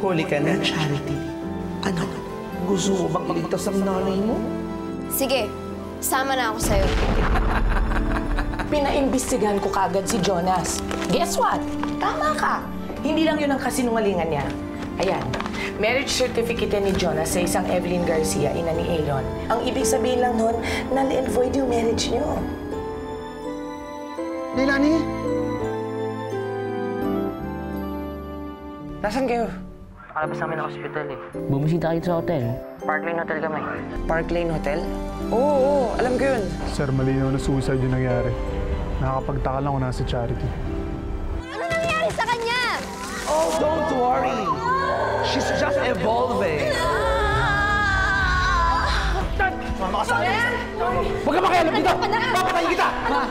Huli ka na, Charity. Ano? Gusto mo bang iligtas ang nanay mo? Sige, sama na ako sa'yo. Pinaimbestigahan ko kagad si Jonas. Guess what? Tama ka. Hindi lang yun ang kasinungalingan niya. Ayan, marriage certificate ni Jonas sa isang Evelyn Garcia, ina ni Aaron. Ang ibig sabihin lang nun, null and void yung marriage niyo. Nani? Nasaan kayo? Nakalabas namin ng ospital eh. Bumisita kayo sa hotel. Park Lane Hotel kami. Park Lane Hotel? Oo, alam ko yun. Sir, malinaw na suicide yung nangyari. Nakakapagtaka lang kung nasa Charity. Ano nangyari sa kanya? Oh, don't worry. She's just evolving. Sumama ka sa akin. Huwag ka makialam dito. Papatayin kita. Ma.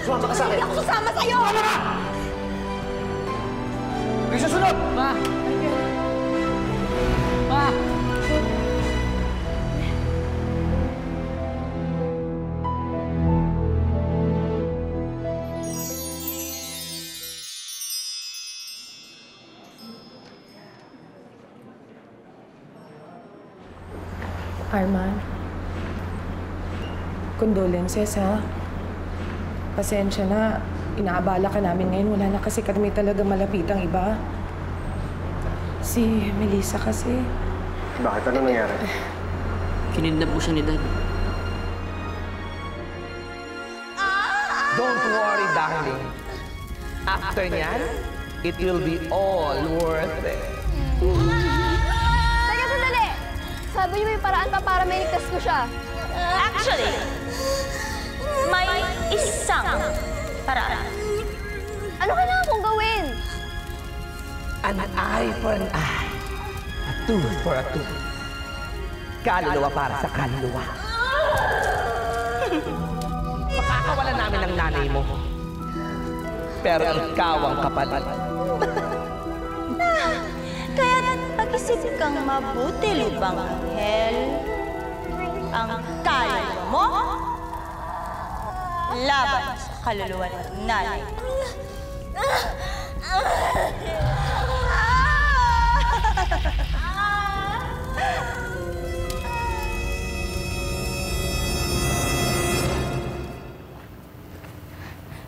Sumama ka sa akin. Hindi ako sasama sa'yo! Sumama ka! May susunod! Ma! Ma! Arman, condolences ha. Pasensya na, inaabala ka namin ngayon. Wala na kasi kami talaga malapitang iba. Si Melissa kasi. Bakit? Ano nangyari? Kinidnap po siya ni Dad. Don't worry, darling. After niyan, it will be all worth it. Teka, sandali! Sabi niyo may paraan pa para may ligtas ko siya. Actually, may isang paraan. Ano kailangan kong gawin? An eye for an eye. A tooth for a tooth. Kaluluwa para sa kaluluwa. Makakawalan namin ang nanay mo. Pero ikaw ang kapalit. Kaya pag-isip kang mabuti, Lupang Anghel. Ang kaluluwa mo, laban sa kaluluwa ng nanay.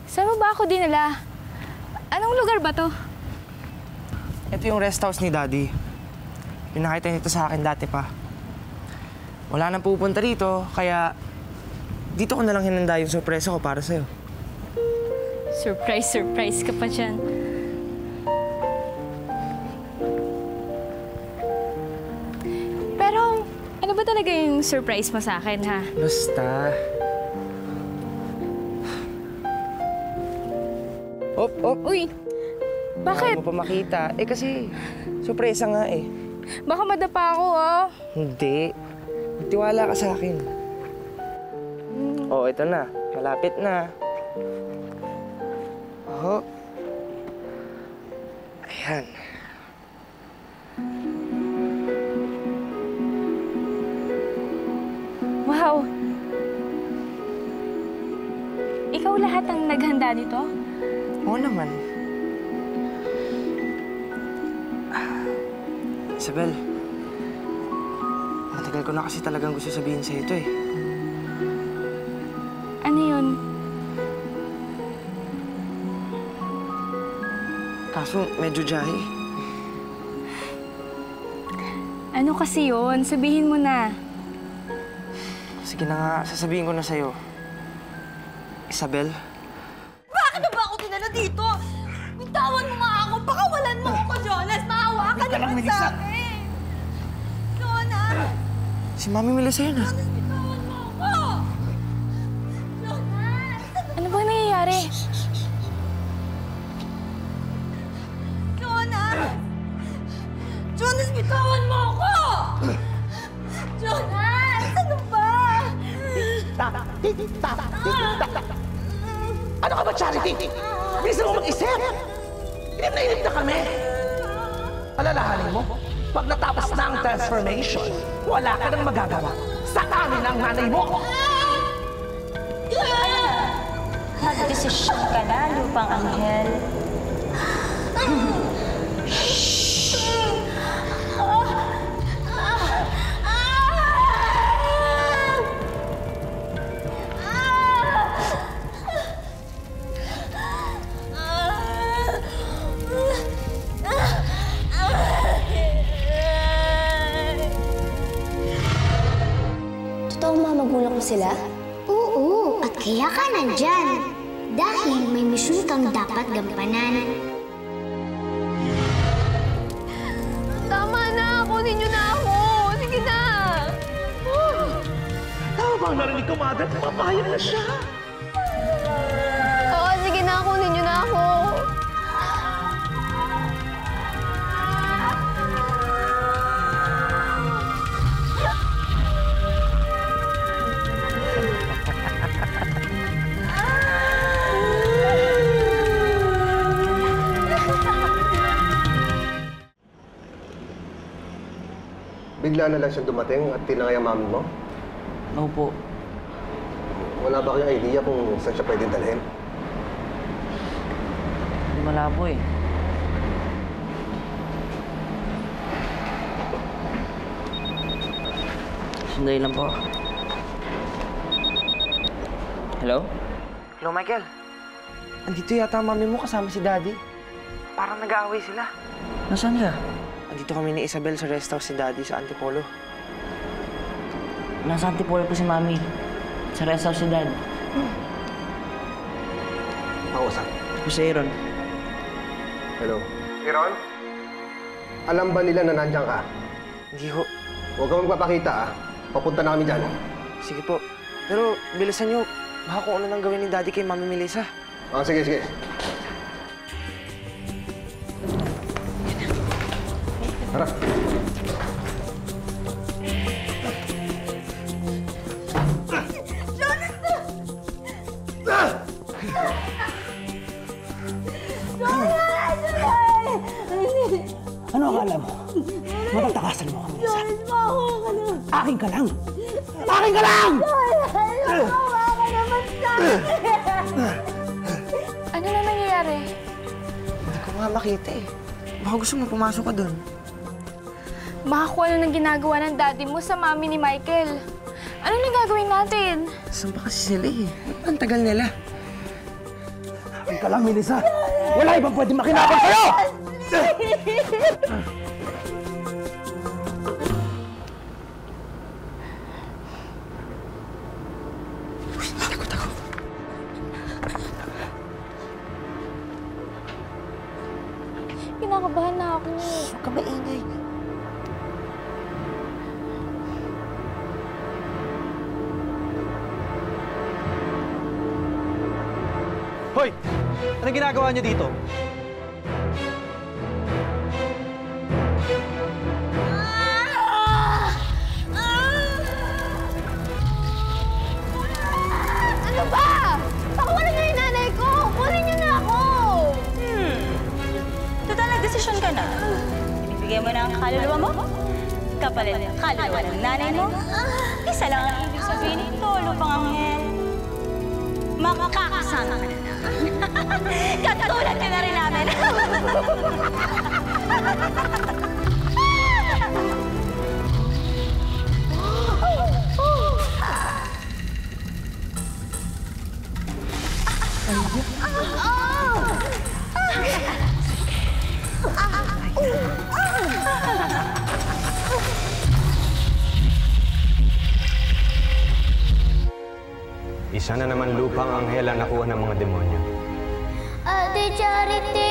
Saan mo ba ako dinala? Anong lugar ba to? Ito yung rest house ni Daddy. Pinakita nito sa akin dati pa. Wala nang pupunta rito, kaya dito ko na lang hinanda yung sorpresa ko para sa'yo. Surprise ka pa dyan. Pero, ano ba talaga yung surprise mo sa akin, ha? Basta. Op. Uy! Bakit? Ayaw mo pa makita. Eh kasi, sorpresa nga eh. Baka madapa ako, ah. Hindi. Tiwala ka sa akin. Oh, ito na. Malapit na. Oh. Ayan. Wow! Ikaw lahat ang naghanda nito? Oo naman. Isabel, matagal ko na kasi talagang gusto sabihin sa'yo ito eh. Ano yun? Kaso medyo jahe. Ano kasi yun? Sabihin mo na. Sige na nga, sasabihin ko na sa'yo. Isabel? Bakit ba ako dinala dito? Bitawan mo nga ako, pakawalan mo ako, Jonas! Maawa ka naman sa akin! Jonas! Si Mami Melissa yun ah. Bitawan mo ako! Jonas! Ano bang nangyayari? Jonas! Jonas, bitawan mo ako! Jonas! Ano ba? Tik-tak! Ano ka ba, Charity? Bisa mo mag-isip! Inip na kami! Alalahanin mo, pag natapos na ang transformation, wala ka nang magagawa. Sa amin ang nanay mo! Nagdesisyon ka na, Lupang Anghel. sila? Oo, at kaya ka nandyan. Dahil may misyon kang dapat gampanan. Tama na! Kunin niyo na ako! Sige na! Tama bang narinig ko, Mother? Papayag na siya. Oo, sige na! Kunin niyo na ako! Bigla na lang siya dumating at tinangay ang mami mo? Oo po. Wala ba kayong idea kung saan siya pwedeng dalhin? Hindi malabo eh. Sandali lang po. Hello? Hello, Michael. Andito yata ang mami mo kasama si Daddy. Parang nag-aaway sila. Nasaan ka? Andito kami ni Isabel sa rest house si Daddy sa Antipolo. Nasa Antipolo po si Mami. Sa rest house si Dad. Pausap. Po si Aaron. Hello? Iron? Alam ba nila na nandiyan ka? Hindi ho. Huwag kang magpapakita, ah. Papunta na kami dyan. Sige po. Pero bilisan nyo. Baka kung ano nang gawin ni Daddy kay Mami Melissa. Ah, sige, sige. Tara. Ano akala mo? Matatakasan mo kami isa. Akin ka lang! Akin ka lang! Ano na nangyayari? Hindi ko nga makita eh. Baka gusto mo pumasok ka doon. Baka kung ano nang ginagawa ng daddy mo sa mami ni Michael. Ano nang gagawin natin? Saan ba kasi sila eh? Ang tagal nila. Akin ka lang, Melissa! Wala ibang pwede makinabang sa'yo! Takot ako. Kinakabahan na ako. Huwag ka maingay. Hoy! Anong ginagawa niyo dito? Ano ba? Pakawalan niyo yung nanay ko! Kunin niyo na ako! Total, nagdesisyon ka na. Ibibigay mo na ang kaluluwa mo? Kapalit ng kaluluwa ng nanay mo? Isa lang ang ibig sabihin nito, lupang anghel. Makakasama ka na. Katulad ka na rin namin. Isa na naman lupang anghel ang nakuha ng mga demonyo. Ate Charity!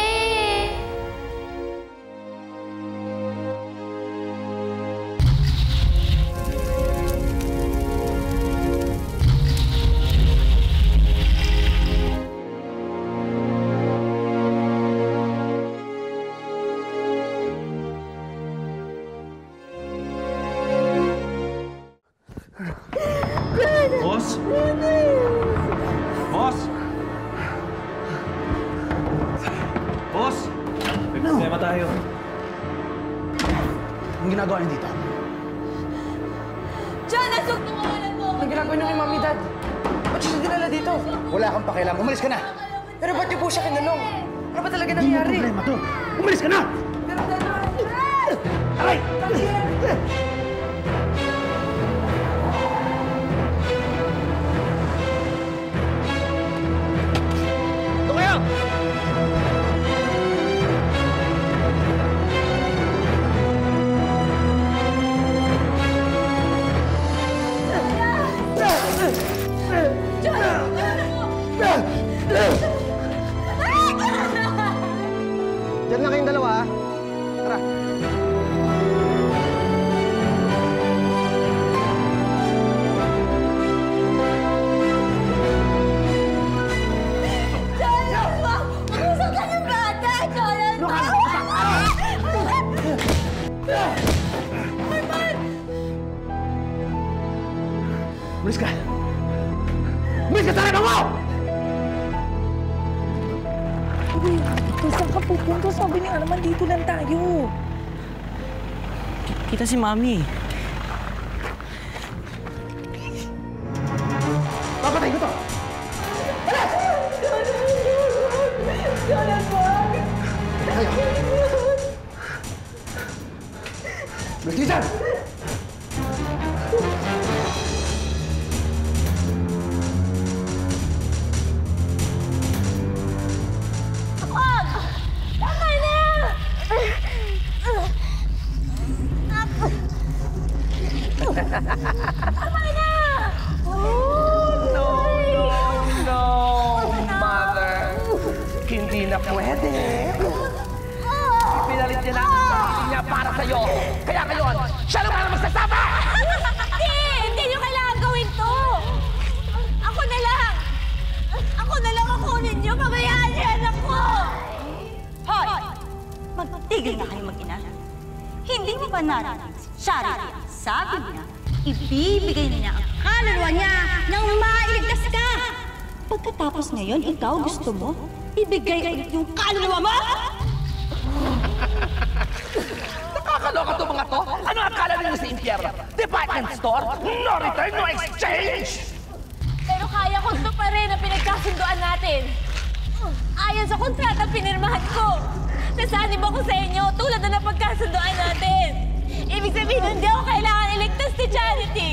Boss? Boss? Boss? May problema tayo. Anong ginagawa niyo dito? Jonas, huwag tungalan mo! Anong ginagawa niyo kay Mami, Dad? Ba't siya dinala dito? Wala kang pakialam. Umalis ka na! Pero ba't niyo po siya kinulong? Ano ba talaga Hindi mo nangyari? problema to. Umalis ka na! Pero Dad, Aray! Diyan lang kayong dalawa, ha? Tara. Jonas, wag! Mag-usap ka ng bata! Jonas! Umalis ka! Umalis ka sa harap mo! Saan ka pupunta? Sabi niya naman dito lang tayo. Kita si Mami. Papatay ko to! Alas! Jonas, wag! Kayo! Umalis ka dyan! Wag! Tama na! Tama na! No, Mother! Hindi na pwede! Pinalit niya na ang sarili niya para sa'yo! Kaya ngayon, siya naman ang magsasama! Hindi niyo kailangan gawin to! Ako na lang! Ako na lang ang kunin niyo! Pabayaan niyo anak ko! Hoy! Magtigil na kayo mag-ina. Hindi mo ba narinig si Charity? Sabi niya, ibibigay niya ang kaluluwa niya nang mailigtas ka! Pagkatapos ngayon, ikaw gusto mo, ibigay ulit yung kaluluwa mo? Nakakaloka to mga to! Ano akala ninyo sa impyerno? Department store? No return, no exchange! Pero kaya ko ito pa rin ang pinagkasunduan natin. Ayon sa kontrata pinirmahan ko. Nasanib ako sa inyo tulad na napagkasunduan natin. Ibig sabihin, hindi ako kailangan iligtas ni Charity.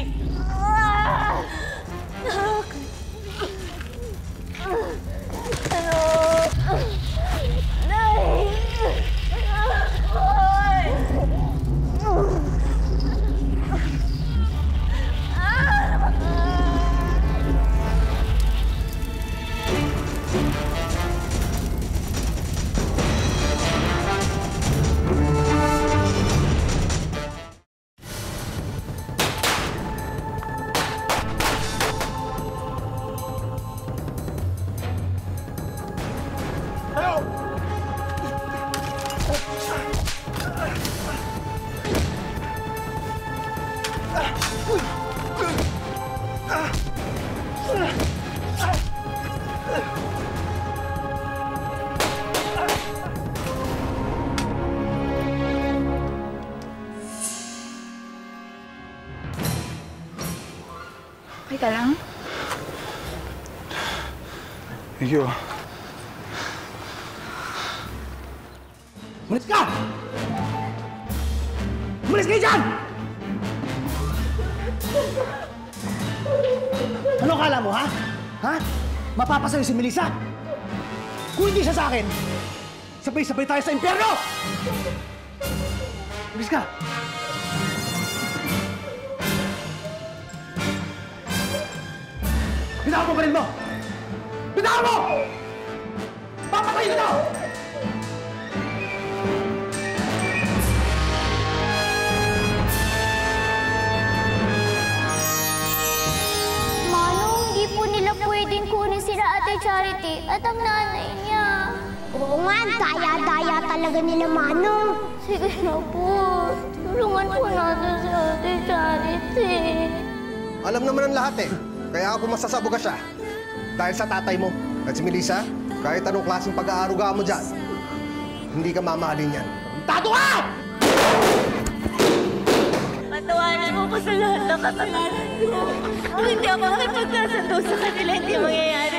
Okay ka lang? Thank you. Umalis ka! Umalis kayo dyan! Ano kala mo, ha? Ha? Mapapasayo si Melissa? Kung hindi siya sa akin, sabay-sabay tayo sa impyerno! Umalis ka! Bitawan mo pa rin mo! Bitawan mo! Papatay ka na! Manong, hindi po nila pwedeng kunin sila Ate Charity at ang nanay niya. Oo nga, daya-daya talaga nila, Manong. Sige na po. Tulungan po natin si Ate Charity. Alam naman ang lahat eh. Kaya ako masasabuga siya. Dahil sa tatay mo at si Melissa, kahit anong klaseng pag-aaruga mo dyan, hindi ka mamahalin yan. Tato ka! Patawarin mo ko sa lahat ng kasalanan ko. Kung hindi ako makipagkasundo sa kanila, hindi mangyayari